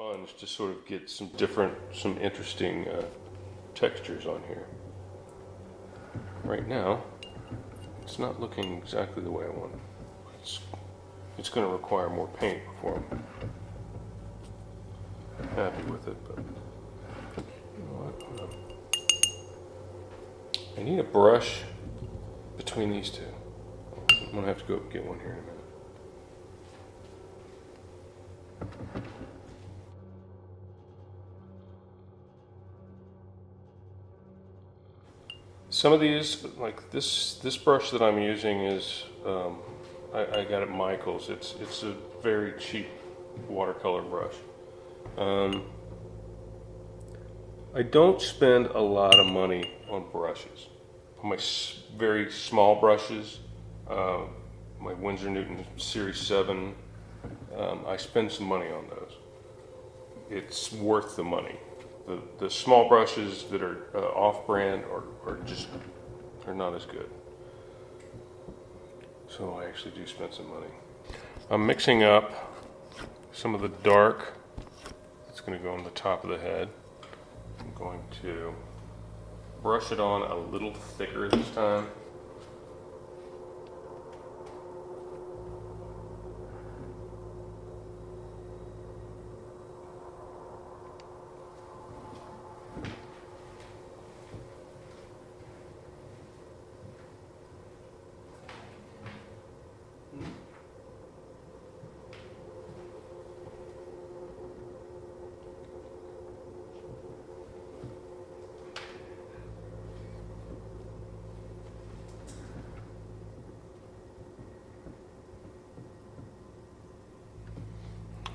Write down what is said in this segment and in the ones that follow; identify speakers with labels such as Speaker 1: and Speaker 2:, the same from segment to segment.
Speaker 1: sponge to sort of get some interesting textures on here. Right now, it's not looking exactly the way I want it. It's going to require more paint before I'm happy with it, but you know what? I need a brush between these two. I'm going to have to go get one here in a minute. Some of these, like this brush that I'm using is, I got at Michael's. It's a very cheap watercolor brush. I don't spend a lot of money on brushes. On my very small brushes, my Winsor Newton Series 7, I spend some money on those. It's worth the money. The small brushes that are off-brand are not as good. So I actually do spend some money. I'm mixing up some of the dark that's going to go on the top of the head. I'm going to brush it on a little thicker this time.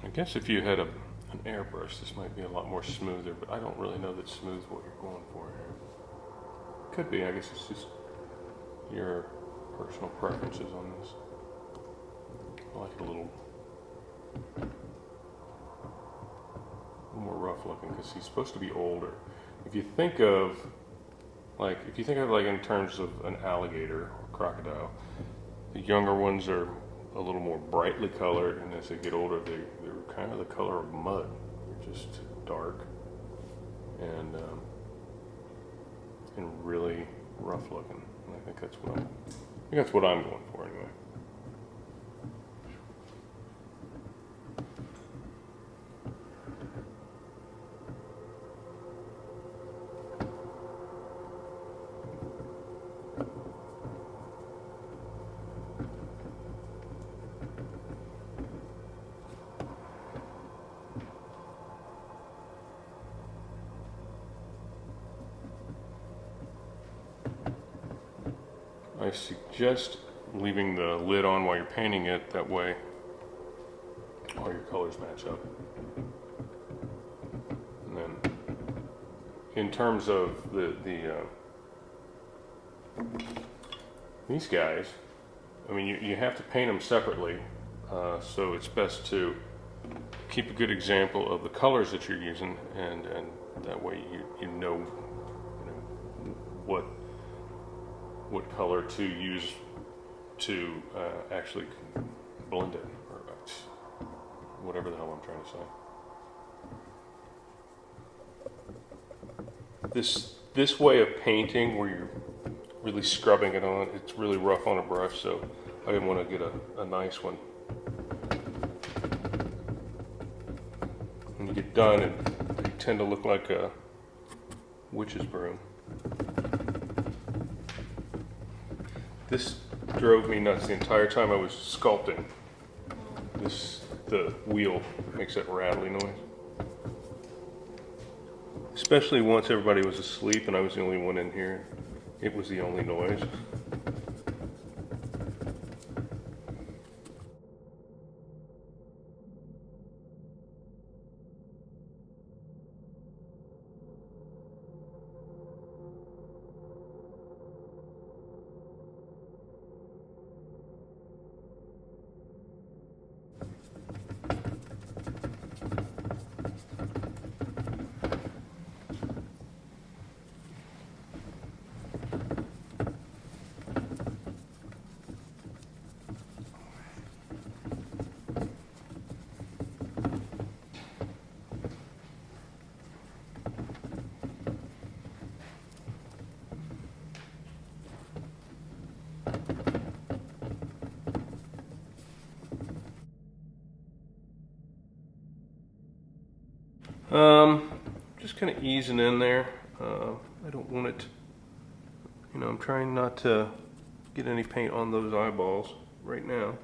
Speaker 1: I guess if you had an airbrush, this might be a lot more smoother, but I don't really know that smooth what you're going for here. Could be, I guess it's just your personal preferences on this. I like it a little more rough looking because he's supposed to be older. If you think of like in terms of an alligator or crocodile, the younger ones are a little more brightly colored, and as they get older, they're kind of the color of mud. They're just dark and really rough looking. And I think that's what I'm going for anyway. I suggest leaving the lid on while you're painting it, that way all your colors match up. And then in terms of these guys, I mean you have to paint them separately, so it's best to keep a good example of the colors that you're using, and that way you know what color to use to actually blend it, or whatever the hell I'm trying to say. This way of painting, where you're really scrubbing it on, it's really rough on a brush, so I didn't want to get a nice one. When you get done, they tend to look like a witch's broom. This drove me nuts the entire time I was sculpting. The wheel makes that rattly noise. Especially once everybody was asleep and I was the only one in here. It was the only noise. Just kind of easing in there. I don't want it, I'm trying not to get any paint on those eyeballs right now.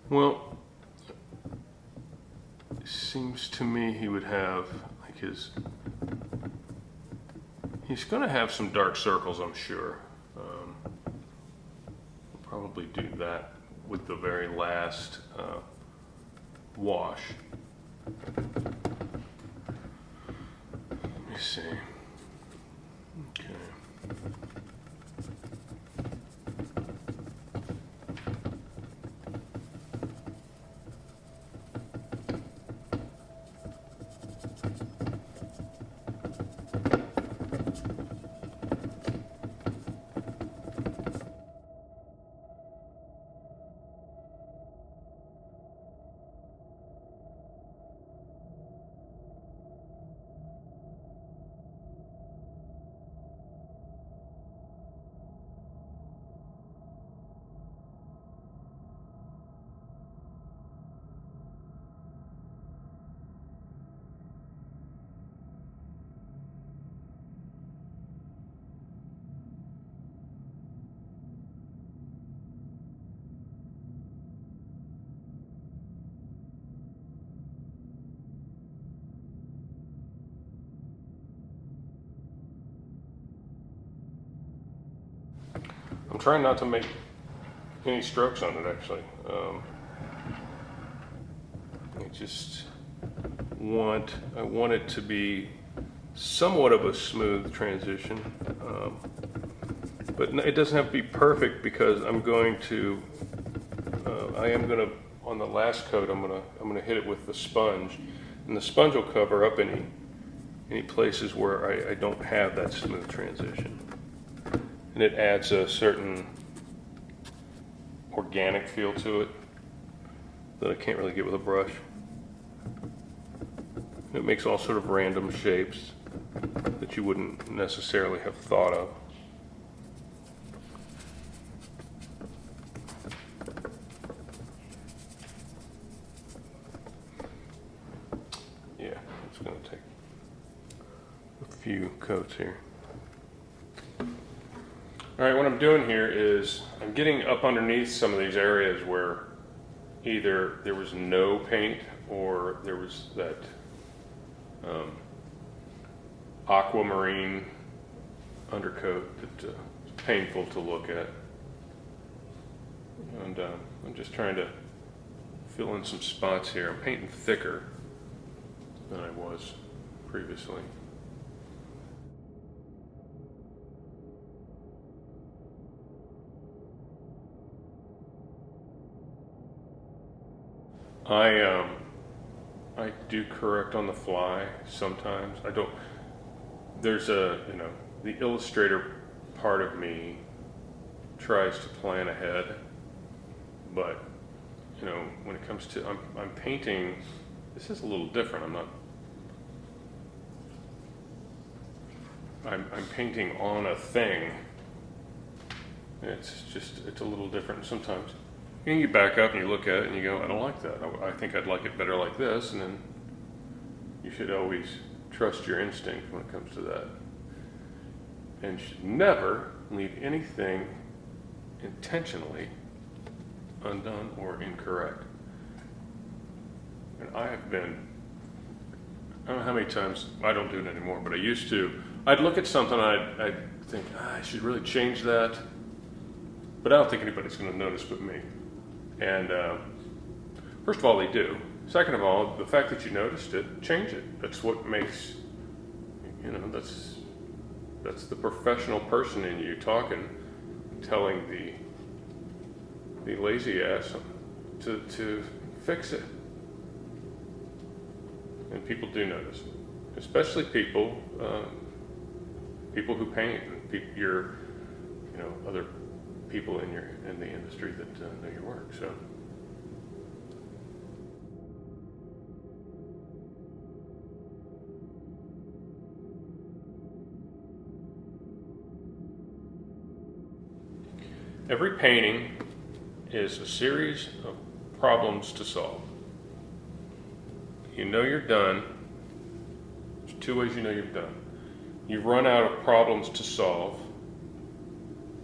Speaker 1: Well, it seems to me he would have like he's going to have some dark circles, I'm sure. We'll probably do that with the very last wash. Let me see. Okay. I'm trying not to make any strokes on it, actually. I want it to be somewhat of a smooth transition, but it doesn't have to be perfect because I am going to, on the last coat, I'm going to hit it with the sponge, and the sponge will cover up any places where I don't have that smooth transition. And it adds a certain organic feel to it that I can't really get with a brush. It makes all sort of random shapes that you wouldn't necessarily have thought of. Yeah, it's going to take a few coats here. All right, what I'm doing here is I'm getting up underneath some of these areas where either there was no paint or there was that aquamarine undercoat that is painful to look at. And I'm just trying to fill in some spots here. I'm painting thicker than I was previously. I do correct on the fly sometimes. I don't. There's the illustrator part of me tries to plan ahead, but when it comes to I'm painting. This is a little different. I'm painting on a thing. It's a little different sometimes. And you back up and you look at it and you go, I don't like that. I think I'd like it better like this. And then you should always trust your instinct when it comes to that. And you should never leave anything intentionally undone or incorrect. And I don't know how many times, I don't do it anymore, but I used to. I'd look at something and I'd think, I should really change that. But I don't think anybody's going to notice but me. And first of all, they do. Second of all, the fact that you noticed it, change it. That's what makes, that's the professional person in you talking, telling the lazy ass to fix it. and people do notice, especially people who paint, and other people in the industry that know your work. So. Every painting is a series of problems to solve. You know you're done. There's two ways you know you're done. You've run out of problems to solve,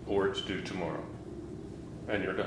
Speaker 1: or it's due tomorrow, and you're done.